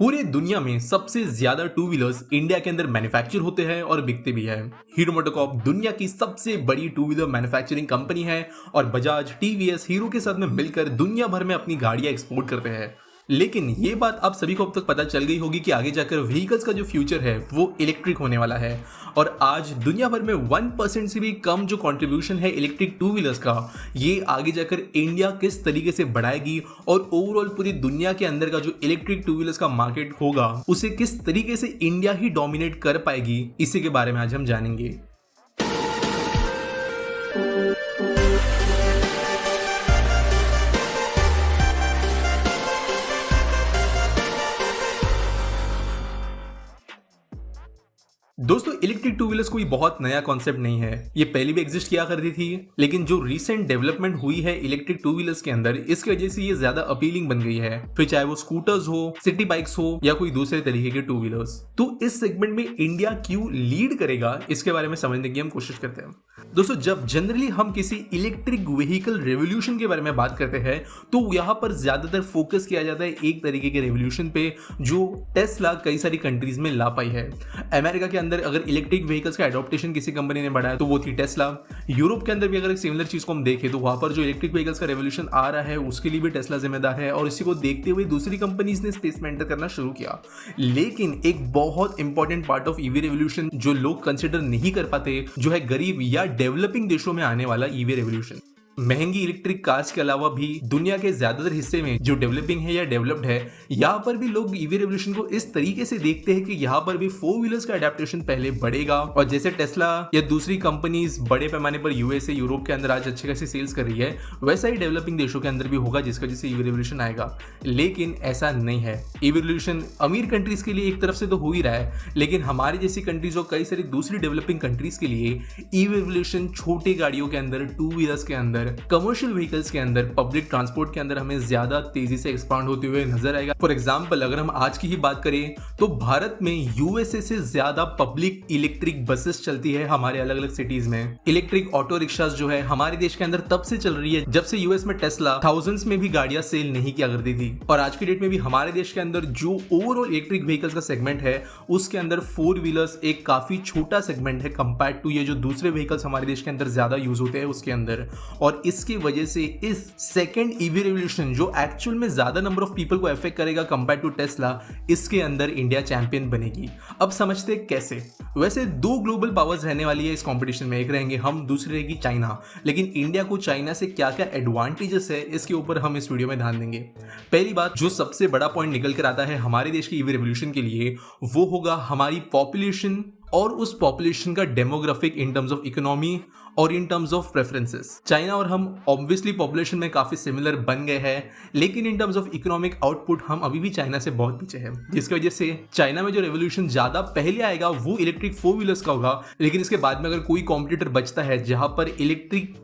पूरे दुनिया में सबसे ज्यादा टू व्हीलर्स इंडिया के अंदर मैन्युफैक्चर होते हैं और बिकते भी हैं। हीरो मोटोकॉर्प दुनिया की सबसे बड़ी टू व्हीलर मैन्युफैक्चरिंग कंपनी है और बजाज, टीवीएस, हीरो के साथ में मिलकर दुनिया भर में अपनी गाड़ियां एक्सपोर्ट करते हैं। लेकिन ये बात आप सभी को अब तक पता चल गई होगी कि आगे जाकर व्हीकल्स का जो फ्यूचर है वो इलेक्ट्रिक होने वाला है। और आज दुनिया भर में 1% से भी कम जो कंट्रीब्यूशन है इलेक्ट्रिक टू व्हीलर्स का, ये आगे जाकर इंडिया किस तरीके से बढ़ाएगी और ओवरऑल पूरी दुनिया के अंदर का जो इलेक्ट्रिक टू व्हीलर्स का मार्केट होगा उसे किस तरीके से इंडिया ही डोमिनेट कर पाएगी, इसी के बारे में आज हम जानेंगे। दोस्तों, इलेक्ट्रिक टू व्हीलर्स कोई बहुत नया कॉन्सेप्ट नहीं है। ये पहले भी एग्जिस्ट किया करती थी, लेकिन जो रीसेंट डेवलपमेंट हुई है इलेक्ट्रिक टू व्हीलर्स के अंदर, इसकी वजह से ये ज्यादा अपीलिंग बन गई है। फिर चाहे वो स्कूटर्स हो, सिटी बाइक्स हो या कोई दूसरे तरीके के टू व्हीलर्स। तो इस सेगमेंट में इंडिया क्यों लीड करेगा, इसके बारे में समझने की हम कोशिश करते हैं। दोस्तों, जब जनरली हम किसी इलेक्ट्रिक व्हीकल रेवोल्यूशन के बारे में बात करते हैं तो यहाँ पर ज्यादातर फोकस किया जाता है एक तरीके के रेवोल्यूशन पे जो टेस्ला कई सारी कंट्रीज में ला पाई है। अमेरिका के अंदर अगर इलेक्ट्रिक व्हीकल्स का एडॉप्टेशन किसी कंपनी ने बढ़ाया तो वो थी टेस्ला। यूरोप के अंदर भी अगर एक सिमिलर चीज को हम देखें तो वहां पर जो इलेक्ट्रिक व्हीकल्स का रेवोल्यूशन आ रहा है उसके लिए भी टेस्ला जिम्मेदार है। और इसी को देखते हुए दूसरी कंपनीज ने स्पेस में एंटर करना शुरू किया। लेकिन एक बहुत important part of EV revolution जो लोग कंसिडर नहीं कर पाते, जो है गरीब या डेवलपिंग देशों में आने वाला ईवी रेवोल्यूशन। महंगी इलेक्ट्रिक कार्स के अलावा भी दुनिया के ज्यादातर हिस्से में जो डेवलपिंग है या डेवलप्ड है, यहाँ पर भी लोग ईवी रेवोल्यूशन को इस तरीके से देखते हैं कि यहाँ पर भी फोर व्हीलर्स का अडेप्टेशन पहले बढ़ेगा। और जैसे टेस्ला या दूसरी कंपनीज बड़े पैमाने पर यूएसए, यूरोप के अंदर आज अच्छे खासी सेल्स कर रही है, वैसा ही डेवलपिंग देशों के अंदर भी होगा जिसकी वजह से ईवी रेवोल्यूशन आएगा। लेकिन ऐसा नहीं है। ईवी रेवोल्यूशन अमीर कंट्रीज के लिए एक तरफ से तो हो ही रहा है, लेकिन हमारी जैसी कंट्रीज और कई सारी दूसरी डेवलपिंग कंट्रीज के लिए ईवी रेवोल्यूशन छोटी गाड़ियों के अंदर, टू व्हीलर्स के अंदर, कमर्शियल व्हीकल्स के अंदर, पब्लिक ट्रांसपोर्ट के अंदर हमें ज्यादा तेजी से एक्सपांड होते हुए नजर आएगा। फॉर एग्जांपल, अगर हम आज की ही बात करें तो भारत में यूएसए से ज्यादा पब्लिक इलेक्ट्रिक बसेस चलती है हमारे अलग अलग सिटीज में। इलेक्ट्रिक ऑटो रिक्शास जो है हमारे देश के अंदर तब से चल रही है जब से यूएस में टेस्ला थाउजेंड्स में भी गाड़ियां सेल नहीं किया करती थी। और आज की डेट में भी हमारे देश के अंदर जो ओवरऑल इलेक्ट्रिक व्हीकल्स का सेगमेंट है उसके अंदर फोर व्हीलर्स एक काफी छोटा सेगमेंट है कंपेयर टू ये जो दूसरे व्हीकल्स हमारे देश के अंदर ज्यादा यूज होते हैं उसके अंदर। और इसकी वजह से इस सेकंड ईवी रेवोल्यूशन जो एक्चुअल में ज्यादा नंबर ऑफ पीपल को अफेक्ट करेगा कंपेयर टू टेस्ला, इसके अंदर इंडिया चैंपियन बनेगी। अब समझते कैसे। वैसे दो ग्लोबल पावर्स रहने वाली है इस कंपटीशन में, एक रहेंगे हम, दूसरी रहेगी चाइना। लेकिन इंडिया को चाइना से क्या क्या एडवांटेजेस है इसके ऊपर हम इस वीडियो में ध्यान देंगे। पहली बात, जो सबसे बड़ा पॉइंट निकल कर आता है हमारे देश की ईवी रेवोल्यूशन के लिए, वो होगा हमारी पॉपुलेशन और उस पॉपुलेशन का demographic in terms of economy और in terms of preferences. China और हम ऑब्वियसली पॉपुलेशन में काफी सिमिलर बन गए हैं, लेकिन इन टर्म्स ऑफ इकोनॉमिक आउटपुट हम अभी भी चाइना से बहुत पीछे हैं, जिसकी वजह से चाइना में जो रेवोल्यूशन ज्यादा पहले आएगा वो इलेक्ट्रिक फोर व्हीलर्स का होगा। लेकिन इसके बाद में अगर कोई कॉम्पिटिटर बचता है जहां पर इलेक्ट्रिक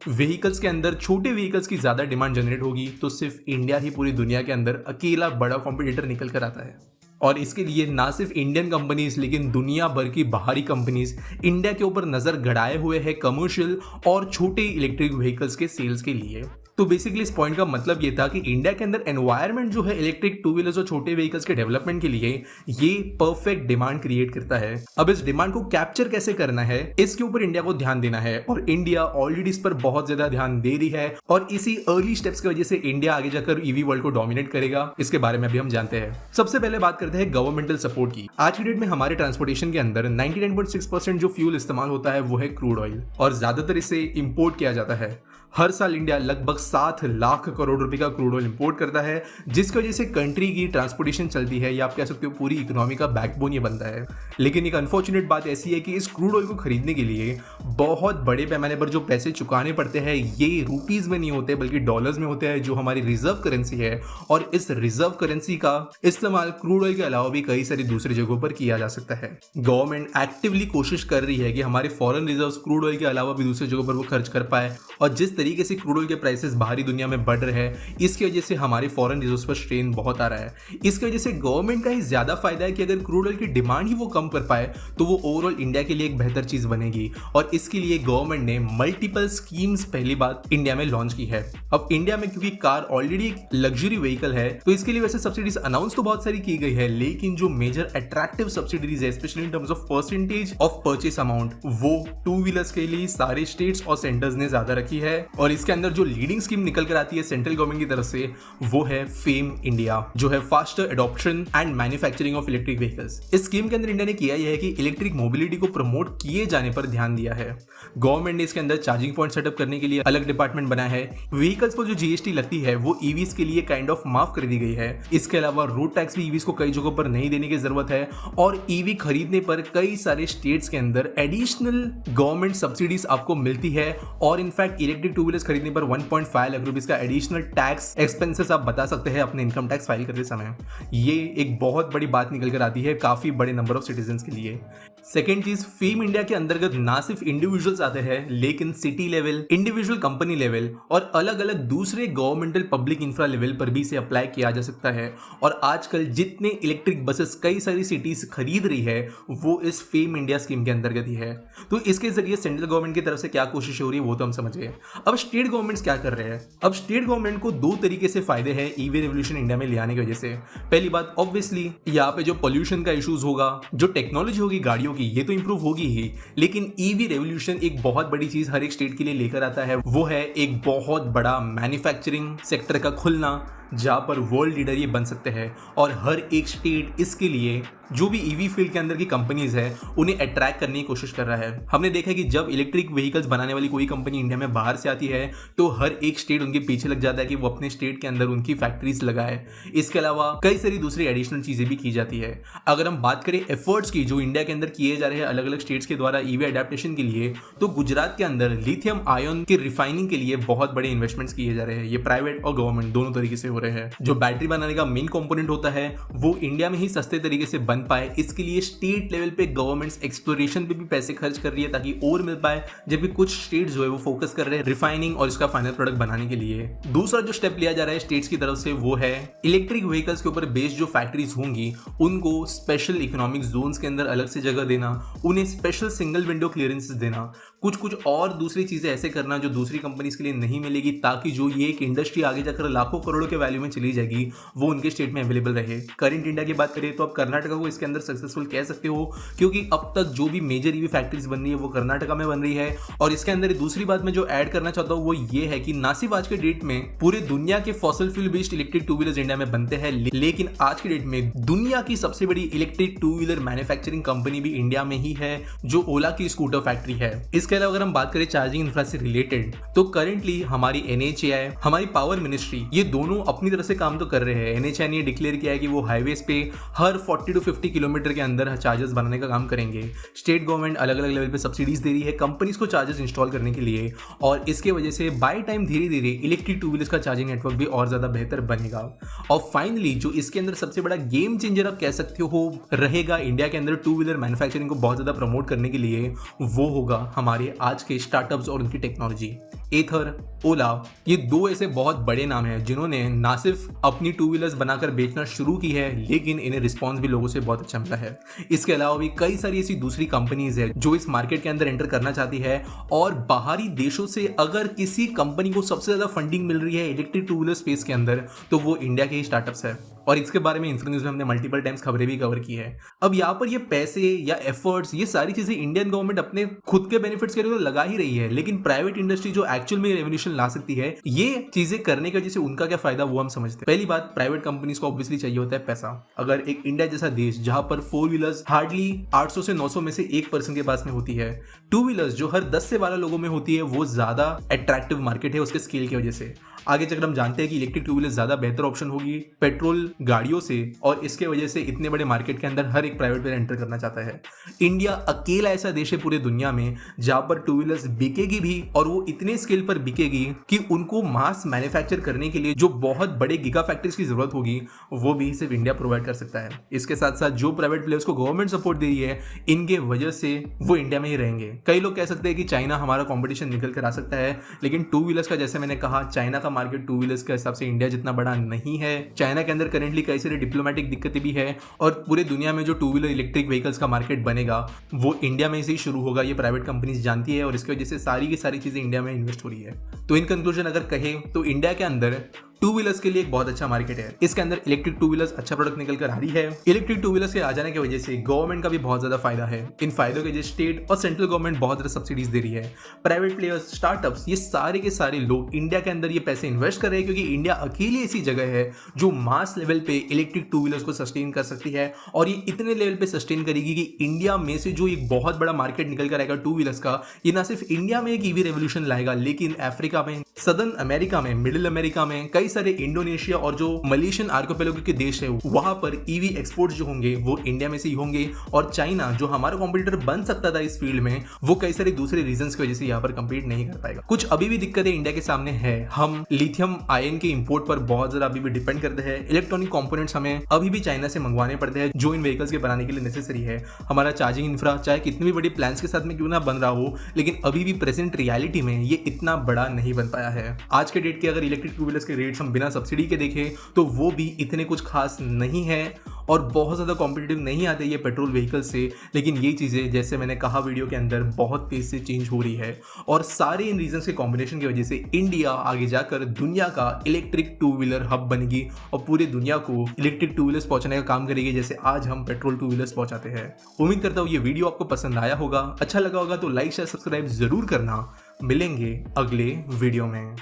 व्हीकल्स के अंदर छोटे व्हीकल्स की ज्यादा डिमांड जनरेट होगी, तो सिर्फ इंडिया ही पूरी दुनिया के अंदर अकेला बड़ा कॉम्पिटिटर निकल कर आता है। और इसके लिए ना सिर्फ इंडियन कंपनीज लेकिन दुनिया भर की बाहरी कंपनीज इंडिया के ऊपर नजर गड़ाए हुए हैं कमर्शियल और छोटे इलेक्ट्रिक व्हीकल्स के सेल्स के लिए। तो बेसिकली इस पॉइंट का मतलब ये था कि इंडिया के अंदर एनवायरनमेंट जो है इलेक्ट्रिक टू व्हीलर्स और छोटे व्हीकल्स के डेवलपमेंट के लिए ये परफेक्ट डिमांड क्रिएट करता है। अब इस डिमांड को कैप्चर कैसे करना है, इसके ऊपर इंडिया को ध्यान देना है। और इंडिया ऑलरेडी इस पर बहुत ज्यादा ध्यान दे रही है और इसी अर्ली स्टेप्स की वजह से इंडिया आगे जाकर ईवी वर्ल्ड को डोमिनेट करेगा। इसके बारे में अभी हम जानते हैं। सबसे पहले बात करते हैं गवर्नमेंटल सपोर्ट की। आज की डेट में हमारे ट्रांसपोर्टेशन के अंदर 99.6% जो फ्यूल इस्तेमाल होता है वो है क्रूड ऑयल, और ज्यादातर इसे इंपोर्ट किया जाता है। हर साल इंडिया लगभग 7 लाख करोड़ रुपए का क्रूड ऑयल इंपोर्ट करता है, जिसकी वजह से कंट्री की ट्रांसपोर्टेशन चलती है, या आप कह सकते हो पूरी इकोनॉमी का बैकबोन ये बनता है। लेकिन एक अनफॉर्चुनेट बात ऐसी है कि इस क्रूड ऑयल को खरीदने के लिए बहुत बड़े पैमाने पर जो पैसे चुकाने पड़ते हैं ये रुपीज में नहीं होते बल्कि डॉलर्स में होते हैं, जो हमारी रिजर्व करेंसी है। और इस रिजर्व करेंसी का इस्तेमाल क्रूड ऑयल के अलावा भी कई सारी दूसरी जगहों पर किया जा सकता है। गवर्नमेंट एक्टिवली कोशिश कर रही है कि हमारे फॉरेन रिजर्व क्रूड ऑयल के अलावा भी दूसरी जगहों पर वो खर्च कर पाए, और जिस तरीके से क्रूड ऑयल के प्राइसेस बाहरी दुनिया में बढ़ रहे हैं, इसकी वजह से हमारे फॉरेन रिजर्व्स पर स्ट्रेन बहुत आ रहा है। इसकी वजह से गवर्नमेंट का ही ज्यादा फायदा है कि अगर क्रूड ऑयल की डिमांड ही वो कम कर पाए तो वो ओवरऑल इंडिया के लिए एक बेहतर चीज बनेगी। और इसके लिए गवर्नमेंट ने मल्टीपल स्कीम्स पहली बार इंडिया में लॉन्च की है। अब इंडिया में क्योंकि कार ऑलरेडी एक लग्जरी व्हीकल है तो इसके लिए वैसे सब्सिडीज अनाउंस तो बहुत सारी की गई है, लेकिन जो मेजर अट्रैक्टिव सब्सिडीज है specially in terms of percentage of purchase amount, वो टू व्हीलर्स के लिए सारे स्टेट्स और सेंटर्स ने ज्यादा रखी है। और इसके अंदर जो लीडिंग स्कीम निकल कर आती है सेंट्रल गवर्नमेंट की तरफ से वो है फेम इंडिया, जो है faster adoption and manufacturing of electric vehicles. इस स्कीम के अंदर इंडिया ने किया यह है कि इलेक्ट्रिक मोबिलिटी को प्रमोट किए जाने पर ध्यान दिया है। गवर्नमेंट ने इसके अंदर चार्जिंग पॉइंट सेटअप करने के लिए अलग डिपार्टमेंट बनाया है। व्हीकल्स पर जो जीएसटी लगती है वो ईवीज के लिए काइंड ऑफ माफ कर दी गई है। इसके अलावा रोड टैक्स भी ईवीज को कई जगहों पर नहीं देने की जरूरत है। और ईवी खरीदने पर कई सारे स्टेट्स के अंदर एडिशनल गवर्नमेंट सब्सिडीज आपको मिलती है। और इनफैक्ट इलेक्ट्रिक टू व्हीलर्स खरीदने पर 1.5 लाख रुपीज का एडिशनल टैक्स एक्सपेंसेस आप बता सकते हैं अपने इनकम टैक्स फाइल करते समय। ये एक बहुत बड़ी बात निकल कर आती है काफी बड़े नंबर ऑफ सिटीजन्स के लिए। सेकेंड चीज, फेम इंडिया के अंतर्गत ना सिर्फ इंडिविजुअल्स आते हैं लेकिन city level, individual company level और अलग अलग दूसरे गवर्नमेंटल पब्लिक इंफ्रा लेवल पर भी इसे अप्लाई किया जा सकता है। और आजकल जितने इलेक्ट्रिक बसेस कई सारी सिटीज खरीद रही है वो इस फेम इंडिया स्कीम के अंतर्गत ही है। तो इसके जरिए सेंट्रल गवर्नमेंट की तरफ से क्या कोशिश हो रही है वो तो हम समझ गए। अब स्टेट गवर्नमेंट्स क्या कर रहे हैं? अब स्टेट गवर्नमेंट को दो तरीके से फायदे हैं ईवी रेवोल्यूशन इंडिया में ले आने की वजह से। पहली बात, ऑब्वियसली यहाँ पे जो पोल्यूशन का इश्यूज होगा, जो टेक्नोलॉजी होगी गाड़ियों की, ये तो इंप्रूव होगी ही, लेकिन ईवी रेवोल्यूशन एक बहुत बड़ी चीज हर एक स्टेट के लिए लेकर आता है। वो है एक बहुत बड़ा मैन्युफैक्चरिंग सेक्टर का खुलना जहां पर वर्ल्ड लीडर ये बन सकते हैं। और हर एक स्टेट इसके लिए जो भी ईवी फील्ड के अंदर की कंपनीज है उन्हें अट्रैक्ट करने की कोशिश कर रहा है। हमने देखा है कि जब इलेक्ट्रिक व्हीकल्स बनाने वाली कोई कंपनी इंडिया में बाहर से आती है तो हर एक स्टेट उनके पीछे लग जाता है कि वो अपने स्टेट के अंदर उनकी फैक्ट्रीज लगाए। इसके अलावा कई सारी दूसरी एडिशनल चीजें भी की जाती है। अगर हम बात करें एफर्ट्स की जो इंडिया के अंदर किए जा रहे हैं अलग अलग स्टेट्स के द्वारा ईवी अडेप्टेशन के लिए, तो गुजरात के अंदर लिथियम आयन के रिफाइनिंग के लिए बहुत बड़े इन्वेस्टमेंट्स किए जा रहे हैं। ये प्राइवेट और गवर्नमेंट दोनों तरीके से हो रहे हैं। जो बैटरी बनाने का मेन कंपोनेंट होता है वो इंडिया में ही सस्ते तरीके से बन पाए, इसके लिए स्टेट लेवल पे गवर्नमेंट्स एक्सप्लोरेशन पे भी पैसे खर्च कर रही है ताकि और मिल पाए, जबकि कुछ स्टेट्स जो है वो फोकस कर रहे हैं रिफाइनिंग और इसका फाइनल प्रोडक्ट बनाने के लिए। दूसरा जो स्टेप लिया जा रहा है स्टेट्स की तरफ से वो है इलेक्ट्रिक व्हीकल्स के ऊपर बेस्ड जो फैक्ट्रीज होंगी उनको स्पेशल इकोनॉमिक जोन्स के अंदर अलग से जगह देना, उन्हें स्पेशल सिंगल विंडो क्लियरेंसेस देना, कुछ और दूसरी चीजें ऐसे करना जो दूसरी कंपनीज के लिए नहीं मिलेगी, ताकि जो ये एक इंडस्ट्री आगे जाकर लाखों करोड़ों के वैल्यू में चली जाएगी वो उनके स्टेट में अवेलेबल रहे। करंट इंडिया की बात करें तो आप कर्नाटका को इसके अंदर सक्सेसफुल कह सकते हो, क्योंकि अब तक जो भी मेजर ईवी फैक्ट्रीज बन रही है वो कर्नाटका में बन रही है। और इसके अंदर दूसरी बात मैं जो ऐड करना चाहता हूँ वो ये है कि ना सिर्फ आज के डेट में पूरे दुनिया के fossil fuel based electric two wheelers India में बनते हैं, लेकिन आज के डेट में दुनिया की सबसे बड़ी electric two wheeler manufacturing company भी इंडिया में ही है जो ओला की स्कूटर फैक्ट्री है। इसके अलावा अगर हम बात करें चार्जिंग इंफ्रा से रिलेटेड तो करेंटली हमारी NHAI, हमारी पावर मिनिस्ट्री, ये दोनों अपनी तरफ से काम तो कर रहे हैं। NHAI ने डिक्लेयर किया है कि वो हाईवेज पे हर 40 to 50 किलोमीटर के अंदर चार्जर्स बनाने का काम करेंगे। स्टेट गवर्नमेंट अलग अलग लेवल पे सब्सिडीज दे रही है कंपनीज को चार्जर्स इंस्टॉल करने के लिए, और इसके वजह से बाय टाइम धीरे धीरे इलेक्ट्रिक टू व्हीलर्स का चार्जिंग नेटवर्क भी और ज्यादा बेहतर बनेगा। और फाइनली जो इसके अंदर सबसे बड़ा गेम चेंजर आप कह सकते हो रहेगा इंडिया के अंदर टू व्हीलर मैन्युफैक्चरिंग को बहुत ज्यादा प्रमोट करने के लिए, वो होगा हमारे आज के स्टार्टअप्स और उनकी टेक्नोलॉजी। एथर, ओला, ये दो ऐसे बहुत बड़े नाम हैं जिन्होंने ना सिर्फ अपनी टू व्हीलर्स बनाकर बेचना शुरू की है, लेकिन इन्हें रिस्पॉन्स भी लोगों से बहुत अच्छा मिला है। इसके अलावा भी कई सारी ऐसी दूसरी कंपनीज है जो इस मार्केट के अंदर एंटर करना चाहती है, और बाहरी देशों से अगर किसी कंपनी को सबसे ज्यादा फंडिंग मिल रही है इलेक्ट्रिक टू व्हीलर स्पेस के अंदर तो वो इंडिया के ही स्टार्टअप्स है। और इसके बारे में इंफ्रा न्यूज़ में हमने मल्टीपल टाइम्स खबरें भी कवर की है। अब यहाँ पर ये पैसे या एफर्ट्स, ये सारी चीजें इंडियन गवर्नमेंट अपने खुद के बेनिफिट्स के लिए तो लगा ही रही है, लेकिन प्राइवेट इंडस्ट्री जो एक्चुअल में रेवोल्यूशन ला सकती है, ये चीजें करने की वजह से उनका क्या फायदा वो हम समझते हैं। पहली बात, प्राइवेट कंपनीज को ऑब्वियसली चाहिए होता है पैसा। अगर एक इंडिया जैसा देश जहां पर 4 व्हीलर्स हार्डली 800 से 900 में से 1% के पास में होती है, 2 व्हीलर्स जो हर 10 से 12 लोगों में होती है, वो ज्यादा अट्रैक्टिव मार्केट है उसके स्केल की वजह से। आगे चलकर हम जानते हैं कि इलेक्ट्रिक टू व्हीलर ज्यादा बेहतर ऑप्शन होगी पेट्रोल गाड़ियों से, और इसके वजह से इतने बड़े मार्केट के अंदर हर एक प्राइवेट प्लेयर एंटर करना चाहता है। इंडिया अकेला ऐसा देश है पूरे दुनिया में जहां पर टू व्हीलर्स बिकेगी भी, और वो इतने स्केल पर बिकेगी कि उनको मास मैन्युफैक्चर करने के लिए जो बहुत बड़े गीगा फैक्ट्रीज की जरूरत होगी वो भी सिर्फ इंडिया प्रोवाइड कर सकता है। इसके साथ साथ जो प्राइवेट प्लेयर्स को गवर्नमेंट सपोर्ट दे रही है इनके वजह से वो इंडिया में ही रहेंगे। कई लोग कह सकते हैं कि चाइना हमारा कंपटीशन निकल कर आ सकता है, लेकिन टू व्हीलर्स का जैसे मैंने कहा चाइना का मार्केट टू व्हीलर्स के हिसाब से इंडिया जितना बड़ा नहीं है। चाइना के अंदर करेंटली कई सारी डिप्लोमेटिक दिक्कतें भी है, और पूरे दुनिया में जो टू व्हीलर इलेक्ट्रिक व्हीकल्स का मार्केट बनेगा वो इंडिया में से ही शुरू होगा। ये प्राइवेट कंपनीज जानती है और इसकी वजह से सारी की सारी चीजें इंडिया में इन्वेस्ट हो रही है। तो इन कंक्लूजन अगर कहें तो इंडिया के अंदर टू व्हीलर्स के लिए एक बहुत अच्छा मार्केट है। इसके अंदर इलेक्ट्रिक टू व्हीलर्स अच्छा प्रोडक्ट निकल कर आ रही है। इलेक्ट्रिक टू व्हीलर्स के आ जाने की वजह से गवर्नमेंट का भी बहुत ज्यादा फायदा है। इन फायदों के वजह स्टेट और सेंट्रल गवर्नमेंट बहुत ज्यादा सब्सिडीज दे रही है। प्राइवेट प्लेयर्स, स्टार्टअप्स, ये सारे के सारे लोग इंडिया के अंदर ये पैसे इन्वेस्ट कर रहे हैं, क्योंकि इंडिया अकेली ऐसी जगह है जो मास लेवल पे इलेक्ट्रिक टू व्हीलर्स को सस्टेन कर सकती है, और ये इतने लेवल पे सस्टेन करेगी कि इंडिया में से जो एक बहुत बड़ा मार्केट निकल कर आएगा टू व्हीलर्स का, ये ना सिर्फ इंडिया में एक ईवी रेवोल्यूशन लाएगा, लेकिन अफ्रीका में, सदर्न अमेरिका में, मिडिल अमेरिका में, कई सारे इंडोनेशिया और जो मलेशियन आर्कोपेलागो के देश है वहां पर ईवी एक्सपोर्ट्स जो होंगे वो इंडिया में से ही होंगे। और चाइना जो हमारा कॉम्पिटिटर बन सकता था इस फील्ड में, वो कई सारे दूसरे रीजंस की वजह से यहाँ पर कम्पीट नहीं कर पाएगा। कुछ अभी भी दिक्कतें इंडिया के सामने है। हम लिथियम आयन के इंपोर्ट पर बहुत ज्यादा अभी भी डिपेंड करते हैं। इलेक्ट्रॉनिक कंपोनेंट्स हमें अभी भी चाइना से मंगवाने पड़ते हैं जो इन व्हीकल्स के बनाने के लिए नेसेसरी है। हमारा चार्जिंग इंफ्रा चाहे कितनी भी बड़ी प्लान्स के साथ में क्यों ना बन रहा हो, लेकिन अभी भी प्रेजेंट रियलिटी में ये इतना बड़ा नहीं बन पाया है। आज के डेट के अगर इलेक्ट्रिक टू व्हीलर्स के रेट्स हम बिना सब्सिडी के देखें तो वो भी इतने कुछ खास नहीं है और बहुत ज़्यादा कॉम्पिटिटिव नहीं आते ये पेट्रोल व्हीकल से। लेकिन ये चीज़ें जैसे मैंने कहा वीडियो के अंदर बहुत तेज़ से चेंज हो रही है, और सारे इन रीजंस के कॉम्बिनेशन की वजह से इंडिया आगे जाकर दुनिया का इलेक्ट्रिक टू व्हीलर हब बनेगी और पूरे दुनिया को इलेक्ट्रिक टू व्हीलर्स पहुंचाने का काम करेगी, जैसे आज हम पेट्रोल टू व्हीलर्स पहुंचाते हैं। उम्मीद करता हूँ ये वीडियो आपको पसंद आया होगा। अच्छा लगा होगा तो लाइक शेयर सब्सक्राइब जरूर करना। मिलेंगे अगले वीडियो में।